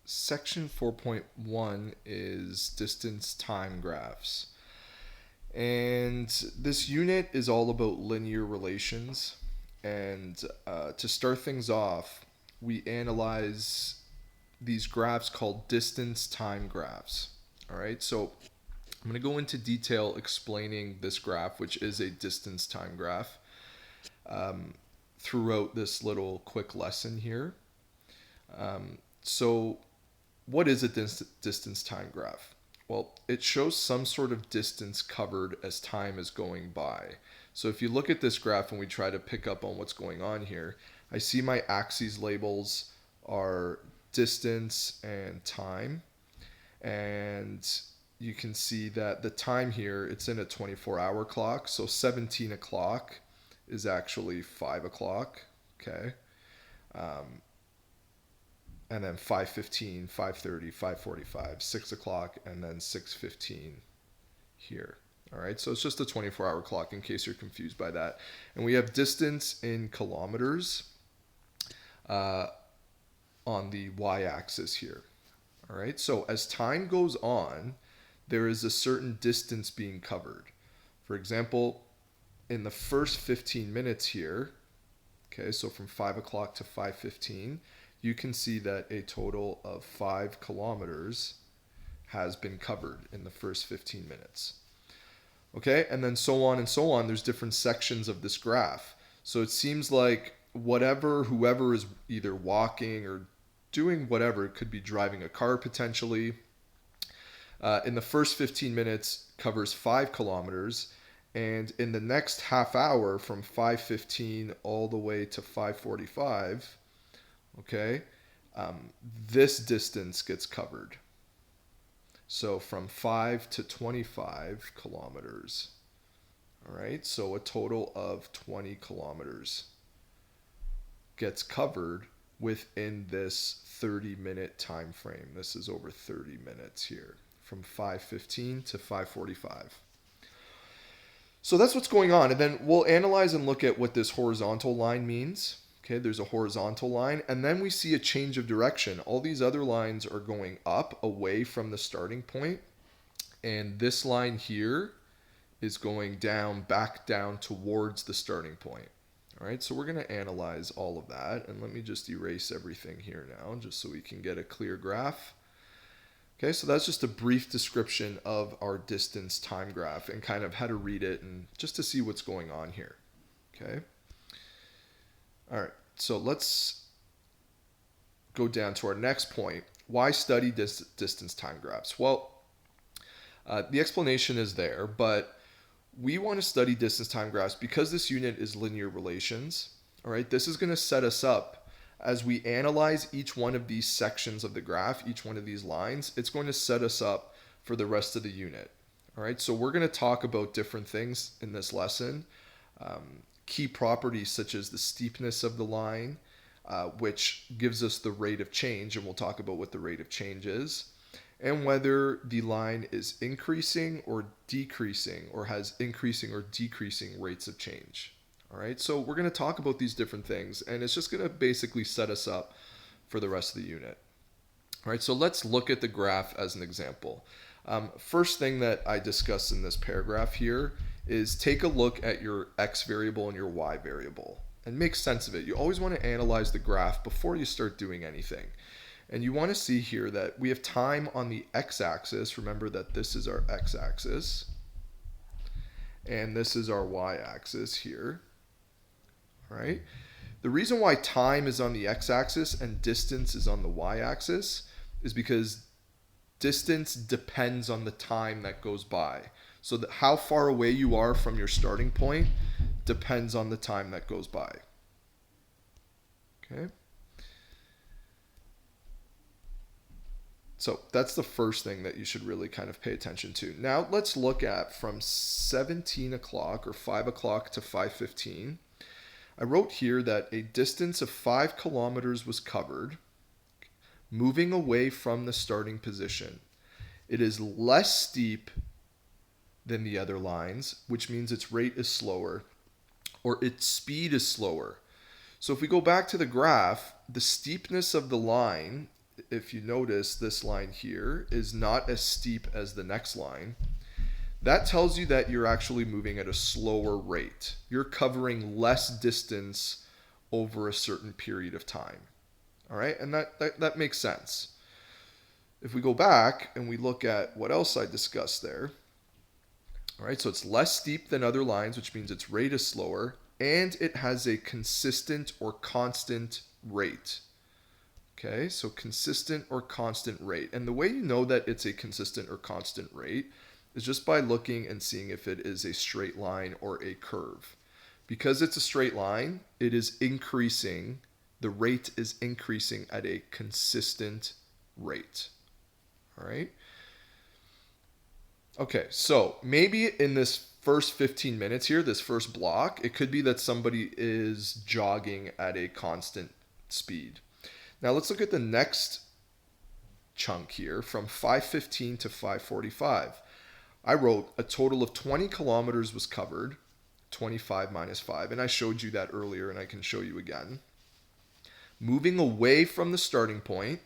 section 4.1 is distance time graphs. And this unit is all about linear relations. And to start things off, we analyze these graphs called distance time graphs. All right, so I'm going to go into detail explaining this graph, which is a distance time graph, throughout this little quick lesson here. So, what is a distance time graph? Well, it shows some sort of distance covered as time is going by. So if you look at this graph and we try to pick up on what's going on here, I see my axes labels are distance and time. And you can see that the time here, it's in a 24-hour clock. So 17 o'clock is actually 5 o'clock. Okay. And then 5:15, 5:30, 5:45, 6 o'clock, and then 6:15 here. All right, so it's just a 24-hour clock in case you're confused by that. And we have distance in kilometers on the y-axis here. All right, so as time goes on, there is a certain distance being covered. For example, in the first 15 minutes here, okay, so from 5 o'clock to 5:15, you can see that a total of 5 kilometers has been covered in the first 15 minutes. Okay, and then so on and so on. There's different sections of this graph. So it seems like whoever is either walking or doing whatever, it could be driving a car potentially, in the first 15 minutes covers 5 kilometers. And in the next half hour from 5:15 all the way to 5:45, okay, this distance gets covered. So from 5 to 25 kilometers. All right, so a total of 20 kilometers gets covered within this 30-minute time frame. This is over 30 minutes here, from 5:15 to 5:45. So that's what's going on. And then we'll analyze and look at what this horizontal line means. Okay, there's a horizontal line, and then we see a change of direction. All these other lines are going up away from the starting point, and this line here is going down, back down towards the starting point. All right, so we're going to analyze all of that, and let me just erase everything here now, just so we can get a clear graph. Okay, so that's just a brief description of our distance time graph and kind of how to read it and just to see what's going on here. Okay. All right, so let's go down to our next point. Why study distance time graphs? Well, the explanation is there, but we want to study distance time graphs because this unit is linear relations. All right, this is going to set us up as we analyze each one of these sections of the graph, each one of these lines. It's going to set us up for the rest of the unit. All right, so we're going to talk about different things in this lesson. Key properties such as the steepness of the line, which gives us the rate of change, and we'll talk about what the rate of change is, and whether the line is increasing or decreasing or has increasing or decreasing rates of change. All right, so we're going to talk about these different things, and it's just going to basically set us up for the rest of the unit. All right, so let's look at the graph as an example. First thing that I discuss in this paragraph here is take a look at your x variable and your y variable and make sense of it. You always want to analyze the graph before you start doing anything. And you want to see here that we have time on the x-axis. Remember that this is our x-axis. And this is our y-axis here. All right. The reason why time is on the x-axis and distance is on the y-axis is because distance depends on the time that goes by. So that how far away you are from your starting point depends on the time that goes by. Okay. So that's the first thing that you should really kind of pay attention to. Now let's look at from 17 o'clock or 5 o'clock to 5:15. I wrote here that a distance of 5 kilometers was covered, moving away from the starting position. It is less steep than the other lines, which means its rate is slower or its speed is slower. So if we go back to the graph, the steepness of the line if you notice, this line here is not as steep as the next line. That tells you that you're actually moving at a slower rate. You're covering less distance over a certain period of time. All right, and that makes sense. If we go back and we look at what else I discussed there, all right, so it's less steep than other lines, which means its rate is slower, and it has a consistent or constant rate. Okay, so consistent or constant rate. And the way you know that it's a consistent or constant rate is just by looking and seeing if it is a straight line or a curve. Because it's a straight line, it is increasing, the rate is increasing at a consistent rate. All right. Okay, so maybe in this first 15 minutes here, this first block, it could be that somebody is jogging at a constant speed. Now let's look at the next chunk here from 5:15 to 5:45. I wrote a total of 20 kilometers was covered, 25 minus 5, and I showed you that earlier and I can show you again. Moving away from the starting point,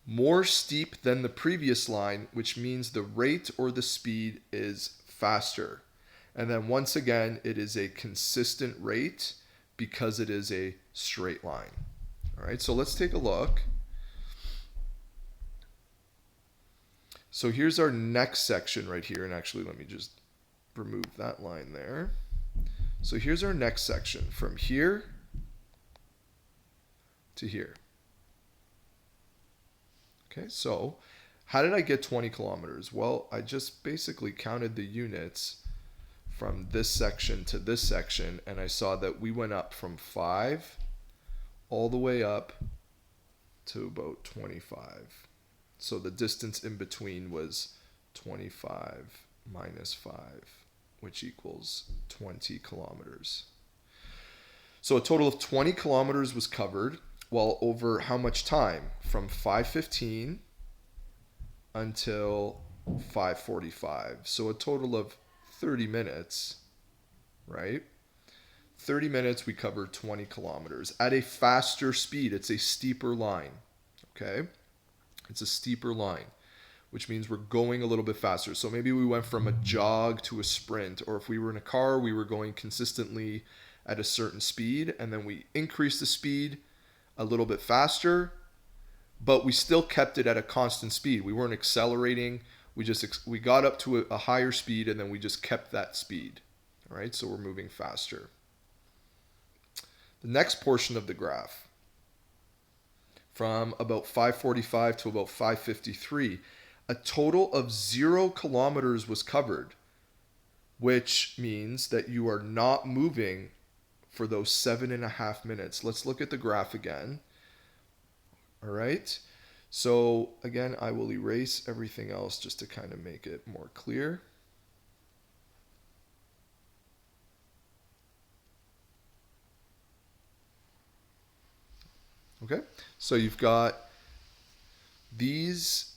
more steep than the previous line, which means the rate or the speed is faster. And then once again, it is a consistent rate because it is a straight line. All right, so let's take a look. So here's our next section right here. And actually, let me just remove that line there. So here's our next section from here to here. Okay, so how did I get 20 kilometers? Well, I just basically counted the units from this section to this section, and I saw that we went up from 5 all the way up to about 25. So the distance in between was 25 minus 5, which equals 20 kilometers. So a total of 20 kilometers was covered. Well, over how much time? From 5:15 until 5:45. So a total of 30 minutes, right? 30 minutes we covered 20 kilometers at a faster speed. It's a steeper line, okay? It's a steeper line, which means we're going a little bit faster. So maybe we went from a jog to a sprint, or if we were in a car, we were going consistently at a certain speed, and then we increased the speed a little bit faster, but we still kept it at a constant speed. We weren't accelerating. We got up to a higher speed, and then we just kept that speed. All right, so we're moving faster. The next portion of the graph, from about 5:45 to about 5:53, a total of 0 kilometers was covered, which means that you are not moving for those 7.5 minutes. Let's look at the graph again. All right. So again, I will erase everything else just to kind of make it more clear. Okay. So you've got this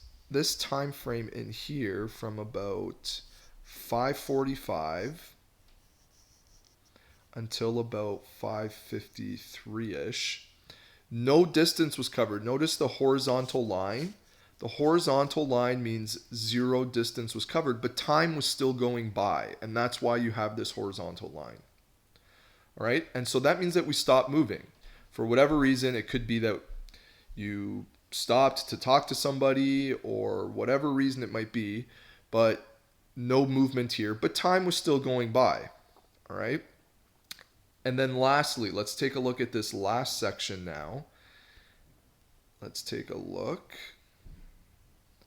time frame in here from about 5:45 until about 5:53-ish. No distance was covered. Notice the horizontal line. The horizontal line means 0 distance was covered, but time was still going by, and that's why you have this horizontal line. All right, and so that means that we stopped moving. For whatever reason, it could be that you stopped to talk to somebody or whatever reason it might be, but no movement here, but time was still going by. All right. And then lastly, let's take a look at this last section now. Let's take a look.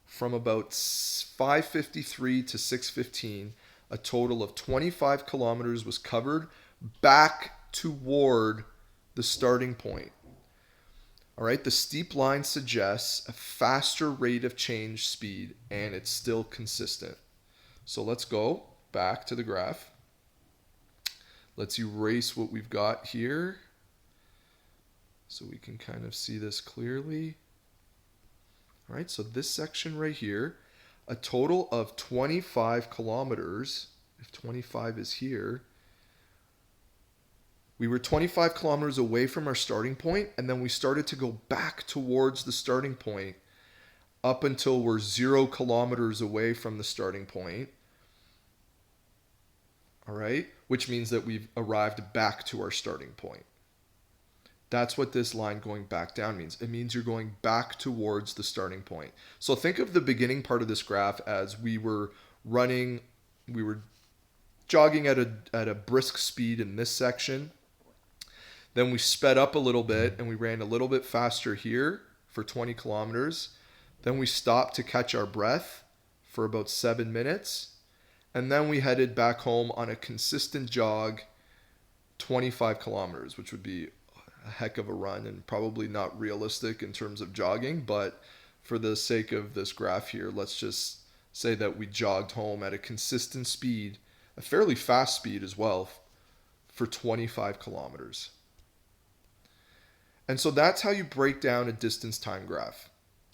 From about 5:53 to 6:15, a total of 25 kilometers was covered back toward the starting point. All right, the steep line suggests a faster rate of change speed, and it's still consistent. So let's go back to the graph. Let's erase what we've got here so we can kind of see this clearly. All right, so this section right here, a total of 25 kilometers, if 25 is here, We were 25 kilometers away from our starting point, and then we started to go back towards the starting point up until we're 0 kilometers away from the starting point. All right, which means that we've arrived back to our starting point. That's what this line going back down means. It means you're going back towards the starting point. So think of the beginning part of this graph as we were jogging at a brisk speed in this section. Then we sped up a little bit and we ran a little bit faster here for 20 kilometers. Then we stopped to catch our breath for about 7 minutes. And then we headed back home on a consistent jog, 25 kilometers, which would be a heck of a run and probably not realistic in terms of jogging. But for the sake of this graph here, let's just say that we jogged home at a consistent speed, a fairly fast speed as well, for 25 kilometers. And so that's how you break down a distance time graph.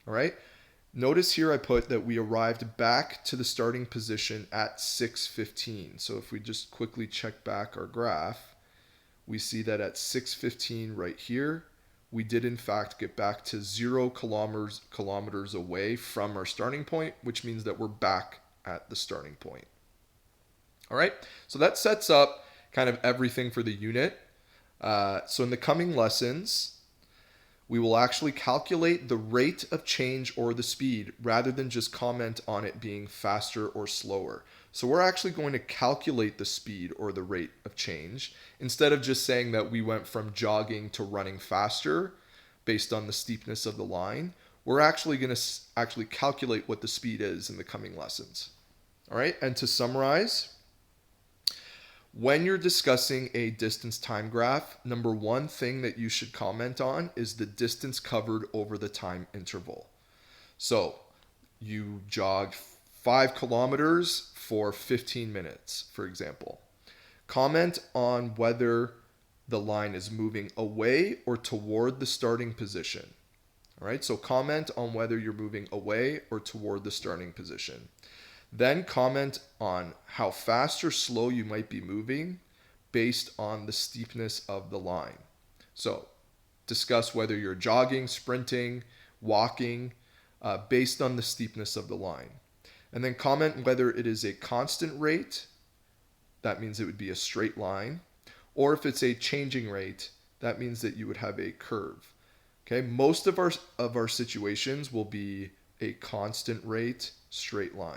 All right. Notice here I put that we arrived back to the starting position at 6:15. So if we just quickly check back our graph, we see that at 6:15 right here, we did in fact get back to 0 kilometers away from our starting point, which means that we're back at the starting point. All right. So that sets up kind of everything for the unit. So in the coming lessons, we will actually calculate the rate of change or the speed rather than just comment on it being faster or slower. So we're actually going to calculate the speed or the rate of change instead of just saying that we went from jogging to running faster based on the steepness of the line. We're actually going to calculate what the speed is in the coming lessons. All right, and to summarize, when you're discussing a distance time graph, number one thing that you should comment on is the distance covered over the time interval. So you jogged 5 kilometers for 15 minutes, for example. Comment on whether the line is moving away or toward the starting position. All right, so comment on whether you're moving away or toward the starting position. Then comment on how fast or slow you might be moving based on the steepness of the line. So discuss whether you're jogging, sprinting, walking, based on the steepness of the line. And then comment whether it is a constant rate, that means it would be a straight line, or if it's a changing rate, that means that you would have a curve. Okay, most of our situations will be a constant rate, straight line.